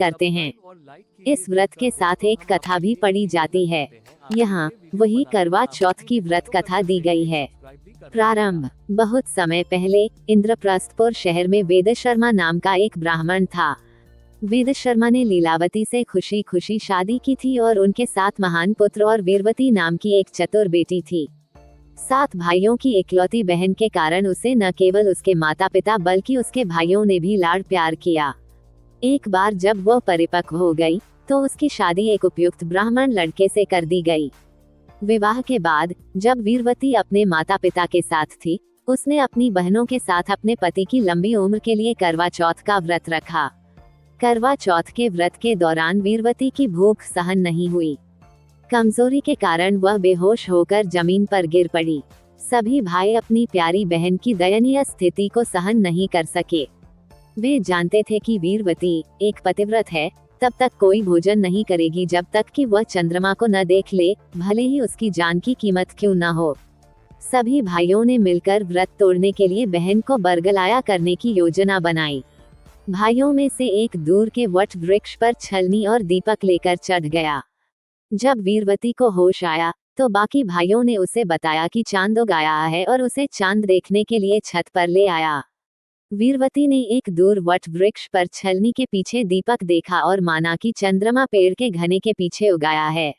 करते हैं। इस व्रत के साथ एक कथा भी पढ़ी जाती है। यहाँ वही करवा चौथ की व्रत कथा दी गई है। प्रारंभ। बहुत समय पहले इंद्रप्रस्थपुर शहर में वेद शर्मा नाम का एक ब्राह्मण था। वेद शर्मा ने लीलावती से खुशी खुशी शादी की थी और उनके 7 महान पुत्र और वीरवती नाम की एक चतुर बेटी थी। 7 भाइयों की इकलौती बहन के कारण उसे न केवल उसके माता पिता बल्कि उसके भाइयों ने भी लाड़ प्यार किया। एक बार जब वह परिपक्व हो गई तो उसकी शादी एक उपयुक्त ब्राह्मण लड़के से कर दी गई। विवाह के बाद जब वीरवती अपने माता पिता के साथ थी, उसने अपनी बहनों के साथ अपने पति की लंबी उम्र के लिए करवा चौथ का व्रत रखा। करवा चौथ के व्रत के दौरान वीरवती की भूख सहन नहीं हुई। कमजोरी के कारण वह बेहोश होकर जमीन पर गिर पड़ी। सभी भाई अपनी प्यारी बहन की दयनीय स्थिति को सहन नहीं कर सके। वे जानते थे कि वीरवती एक पतिव्रत है, तब तक कोई भोजन नहीं करेगी जब तक कि वह चंद्रमा को न देख ले, भले ही उसकी जान की कीमत क्यों न हो। सभी भाइयों ने मिलकर व्रत तोड़ने के लिए बहन को बरगलाया करने की योजना बनाई। भाइयों में से एक दूर के वट वृक्ष पर छलनी और दीपक लेकर चढ़ गया। जब वीरवती को होश आया तो बाकी भाइयों ने उसे बताया कि चांद उग आया है और उसे चांद देखने के लिए छत पर ले आया। वीरवती ने एक दूर वट वृक्ष पर छलनी के पीछे दीपक देखा और माना कि चंद्रमा पेड़ के घने के पीछे उगाया है।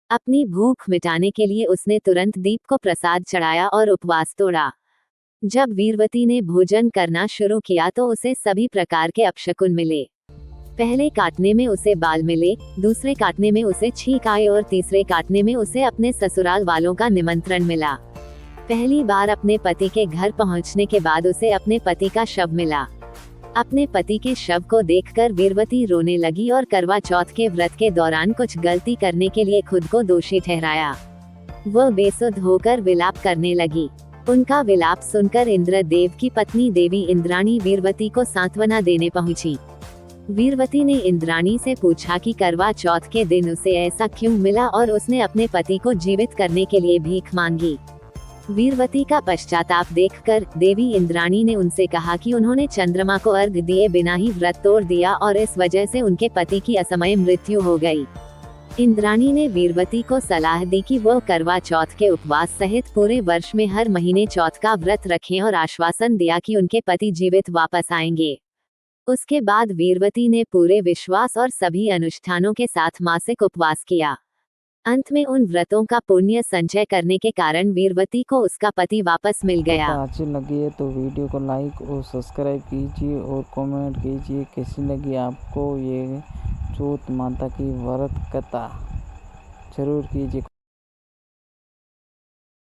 अपनी भूख मिटाने के लिए उसने तुरंत दीप को प्रसाद चढ़ाया और उपवास तोड़ा। जब वीरवती ने भोजन करना शुरू किया तो उसे सभी प्रकार के अपशकुन मिले। पहले काटने में उसे बाल मिले, दूसरे काटने में उसे छींक आई और तीसरे काटने में उसे अपने ससुराल वालों का निमंत्रण मिला। पहली बार अपने पति के घर पहुंचने के बाद उसे अपने पति का शव मिला। अपने पति के शव को देखकर वीरवती रोने लगी और करवा चौथ के व्रत के दौरान कुछ गलती करने के लिए खुद को दोषी ठहराया। वह बेसुध होकर विलाप करने लगी। उनका विलाप सुनकर इंद्रदेव की पत्नी देवी इंद्राणी वीरवती को सांत्वना देने पहुंची। वीरवती ने इंद्राणी से पूछा कि करवा चौथ के दिन उसे ऐसा क्यों मिला और उसने अपने पति को जीवित करने के लिए भीख मांगी। वीरवती का पश्चाताप देखकर देवी इंद्राणी ने उनसे कहा कि उन्होंने चंद्रमा को अर्घ दिए बिना ही व्रत तोड़ दिया और इस वजह से उनके पति की असमय मृत्यु हो गई। इंद्राणी ने वीरवती को सलाह दी कि वह करवा चौथ के उपवास सहित पूरे वर्ष में हर महीने चौथ का व्रत रखें और आश्वासन दिया कि उनके पति जीवित वापस आएंगे। उसके बाद वीरवती ने पूरे विश्वास और सभी अनुष्ठानों के साथ मासिक उपवास किया। अंत में उन व्रतों का पुण्य संचय करने के कारण वीरवती को उसका पति वापस मिल गया। अच्छी लगी है तो वीडियो को लाइक और सब्सक्राइब कीजिए और कमेंट कीजिए कैसी लगी आपको ये चौथ माता की व्रत कथा जरूर कीजिए।